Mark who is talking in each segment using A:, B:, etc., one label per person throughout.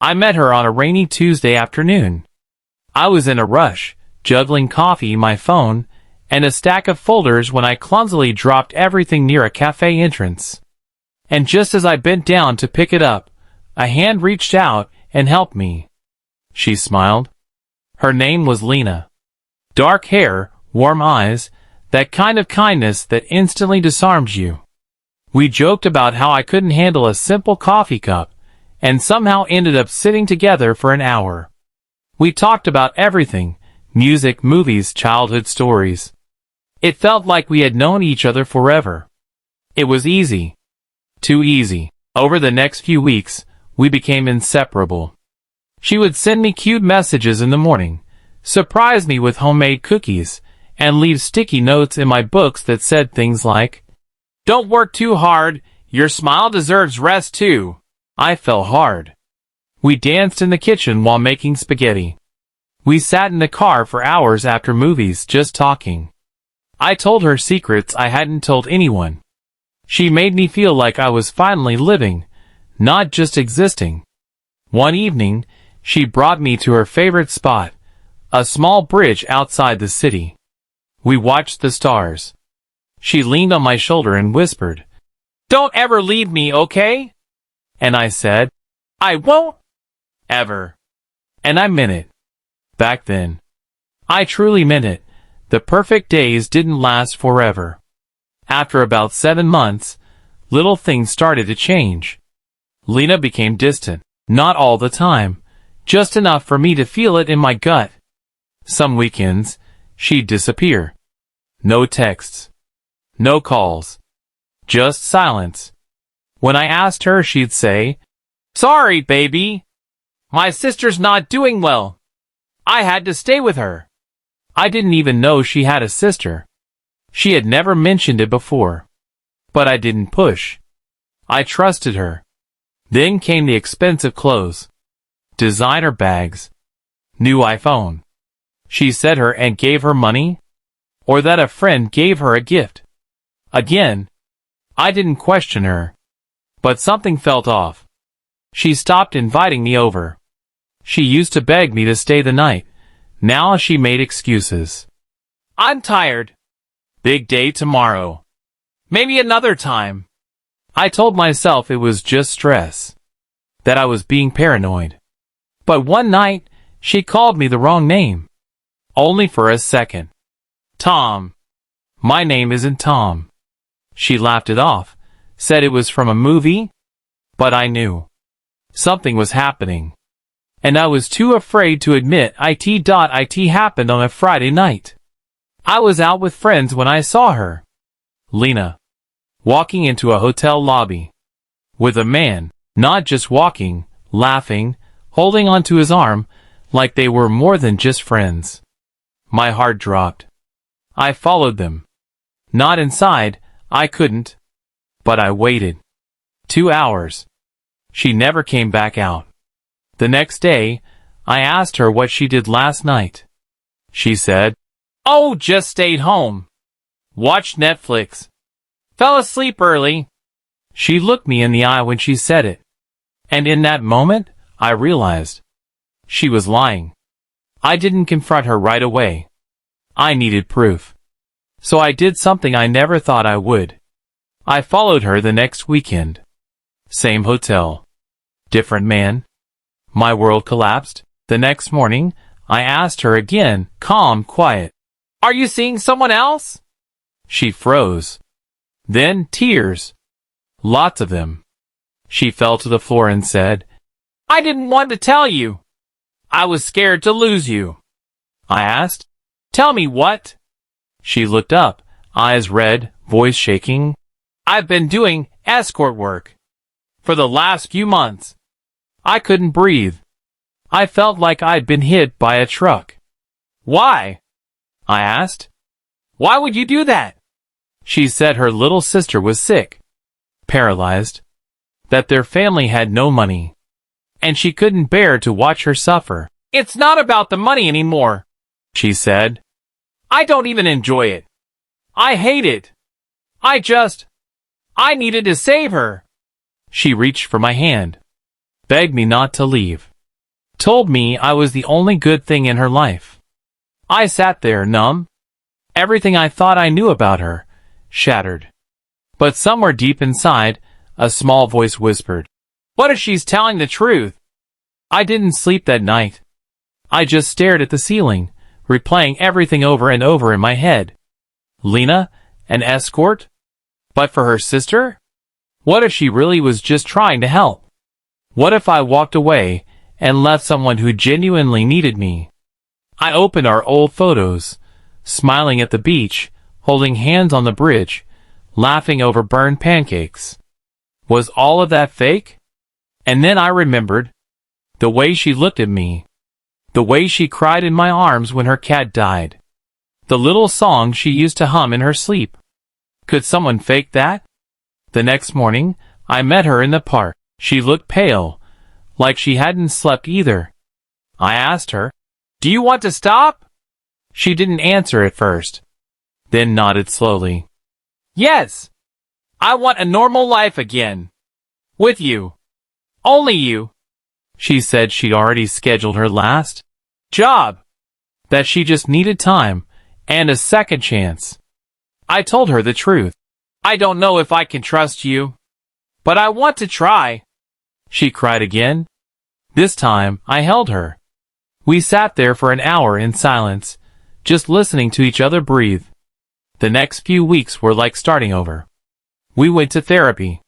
A: I met her on a rainy Tuesday afternoon. I was in a rush, juggling coffee, my phone, and a stack of folders when I clumsily dropped everything near a cafe entrance. And just as I bent down to pick it up, a hand reached out and helped me. She smiled. Her name was Lena. Dark hair, warm eyes, that kind of kindness that instantly disarms you. We joked about how I couldn't handle a simple coffee cup, and somehow ended up sitting together for an hour. We talked about everything: music, movies, childhood stories. It felt like we had known each other forever. It was easy. Too easy. Over the next few weeks, we became inseparable. She would send me cute messages in the morning, surprise me with homemade cookies, and leave sticky notes in my books that said things like, "Don't work too hard, your smile deserves rest too." I fell hard. We danced in the kitchen while making spaghetti. We sat in the car for hours after movies just talking. I told her secrets I hadn't told anyone. She made me feel like I was finally living, not just existing. One evening, she brought me to her favorite spot, a small bridge outside the city. We watched the stars. She leaned on my shoulder and whispered, "Don't ever leave me, okay?" And I said, "I won't, ever." And I meant it. Back then. I truly meant it. The perfect days didn't last forever. After about 7 months, little things started to change. Lena became distant. Not all the time, just enough for me to feel it in my gut. Some weekends, she'd disappear. No texts. No calls. Just silence. When I asked her, she'd say, "Sorry, baby. My sister's not doing well. I had to stay with her." I didn't even know she had a sister. She had never mentioned it before. But I didn't push. I trusted her. Then came the expensive clothes. Designer bags. New iPhone. She said her aunt gave her money, or that a friend gave her a gift. Again, I didn't question her. But something felt off. She stopped inviting me over. She used to beg me to stay the night. Now she made excuses. "I'm tired. Big day tomorrow. Maybe another time." I told myself it was just stress, that I was being paranoid. But one night, she called me the wrong name. Only for a second. Tom. My name isn't Tom. She laughed it off, said it was from a movie, but I knew. Something was happening. And I was too afraid to admit it happened on a Friday night. I was out with friends when I saw her. Lena. Walking into a hotel lobby. With a man, not just walking, laughing, holding onto his arm, like they were more than just friends. My heart dropped. I followed them. Not inside, I couldn't. But I waited. 2 hours. She never came back out. The next day, I asked her what she did last night. She said, "Oh, just stayed home. Watched Netflix. Fell asleep early." She looked me in the eye when she said it. And in that moment, I realized she was lying. I didn't confront her right away. I needed proof. So I did something I never thought I would. I followed her the next weekend. Same hotel. Different man. My world collapsed. The next morning, I asked her again, calm, quiet, "Are you seeing someone else?" She froze. Then tears. Lots of them. She fell to the floor and said, "I didn't want to tell you. I was scared to lose you." I asked, "Tell me what?" She looked up, eyes red, voice shaking. "I've been doing escort work for the last few months." I couldn't breathe. I felt like I'd been hit by a truck. "Why?" I asked. "Why would you do that?" She said her little sister was sick, paralyzed, that their family had no money, and she couldn't bear to watch her suffer. "It's not about the money anymore," she said. "I don't even enjoy it. I hate it. I needed to save her." She reached for my hand, begged me not to leave. told me I was the only good thing in her life. I sat there numb. Everything I thought I knew about her, shattered. But somewhere deep inside, a small voice whispered, "What if she's telling the truth?" I didn't sleep that night. I just stared at the ceiling, replaying everything over and over in my head. Lena, an escort? But for her sister? What if she really was just trying to help? What if I walked away and left someone who genuinely needed me? I opened our old photos, smiling at the beach, holding hands on the bridge, laughing over burned pancakes. Was all of that fake? And then I remembered the way she looked at me, the way she cried in my arms when her cat died, the little song she used to hum in her sleep. Could someone fake that? The next morning, I met her in the park. She looked pale, like she hadn't slept either. I asked her, "Do you want to stop?" She didn't answer at first, then nodded slowly. "Yes, I want a normal life again. With you. Only you." She said she'd already scheduled her last job, that she just needed time and a second chance. I told her the truth. "I don't know if I can trust you, but I want to try." She cried again. This time, I held her. We sat there for an hour in silence, just listening to each other breathe. The next few weeks were like starting over. We went to therapy.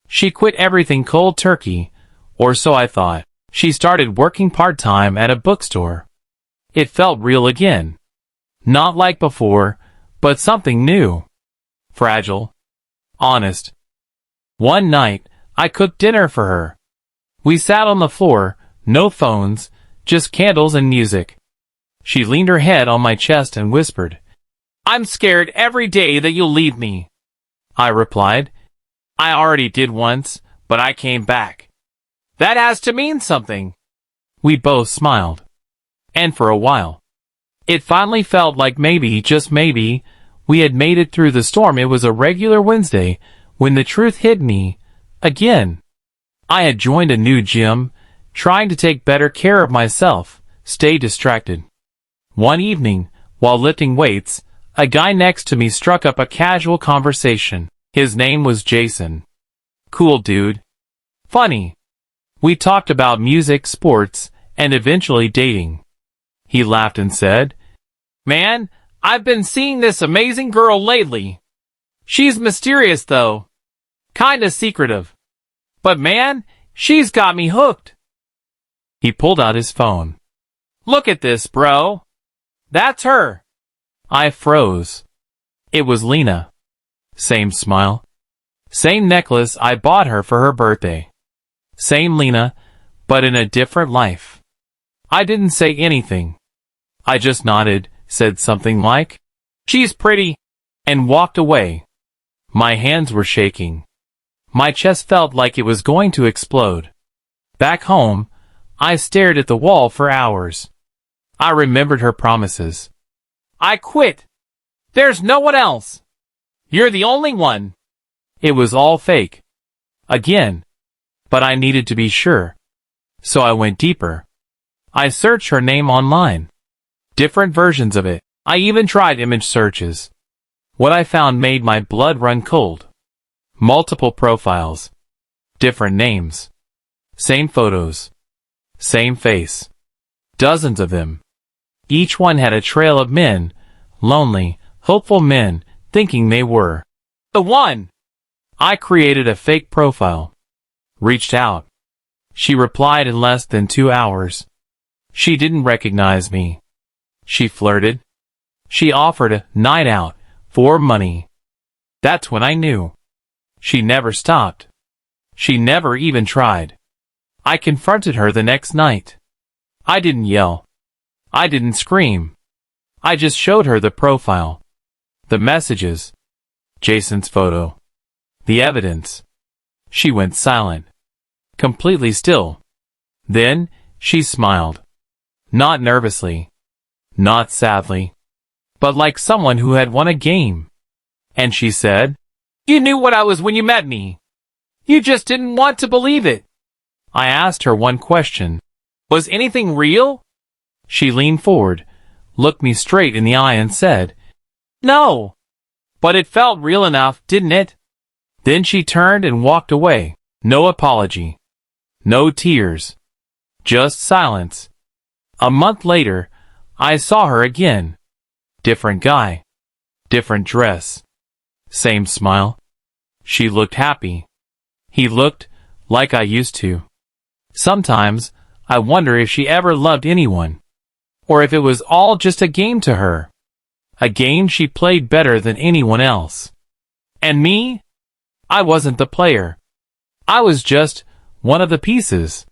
A: She quit everything cold turkey, or so I thought. She started working part-time at a bookstore. It felt real again. Not like before, but something new. Fragile. Honest. One night, I cooked dinner for her. We sat on the floor, no phones, just candles and music. She leaned her head on my chest and whispered, "I'm scared every day that you'll leave me." I replied, "I already did once, but I came back. That has to mean something." We both smiled. And for a while, it finally felt like maybe, just maybe, we had made it through the storm. It was a regular Wednesday when the truth hit me, again. I had joined a new gym, trying to take better care of myself, stay distracted. One evening, while lifting weights, a guy next to me struck up a casual conversation. His name was Jason. Cool dude. Funny. We talked about music, sports, and eventually dating. He laughed and said, "Man, I've been seeing this amazing girl lately. She's mysterious though. Kinda secretive. But man, she's got me hooked." He pulled out his phone. "Look at this, bro. That's her." I froze. It was Lena. Same smile. Same necklace I bought her for her birthday. Same Lena, but in a different life. I didn't say anything. I just nodded, said something like, "She's pretty," and walked away. My hands were shaking. My chest felt like it was going to explode. Back home, I stared at the wall for hours. I remembered her promises. "I quit. There's no one else. You're the only one." It was all fake. Again. But I needed to be sure. So I went deeper. I searched her name online. Different versions of it. I even tried image searches. What I found made my blood run cold. Multiple profiles. Different names. Same photos. Same face. Dozens of them. Each one had a trail of men, lonely, hopeful men, thinking they were the one. I created a fake profile. Reached out. She replied in less than 2 hours. She didn't recognize me. She flirted. She offered a night out for money. That's when I knew. She never stopped. She never even tried. I confronted her the next night. I didn't yell. I didn't scream. I just showed her the profile. The messages. Jason's photo. The evidence. She went silent. Completely still. Then, she smiled. Not nervously. Not sadly. But like someone who had won a game. And she said, "You knew what I was when you met me. You just didn't want to believe it." I asked her one question. Was anything real? She leaned forward, looked me straight in the eye and said, No. But it felt real enough, didn't it? Then she turned and walked away. No apology. No tears. Just silence. A month later, I saw her again. Different guy. Different dress. Same smile. She looked happy. He looked like I used to. Sometimes, I wonder if she ever loved anyone. Or if it was all just a game to her. A game she played better than anyone else. And me? I wasn't the player. I was just one of the pieces.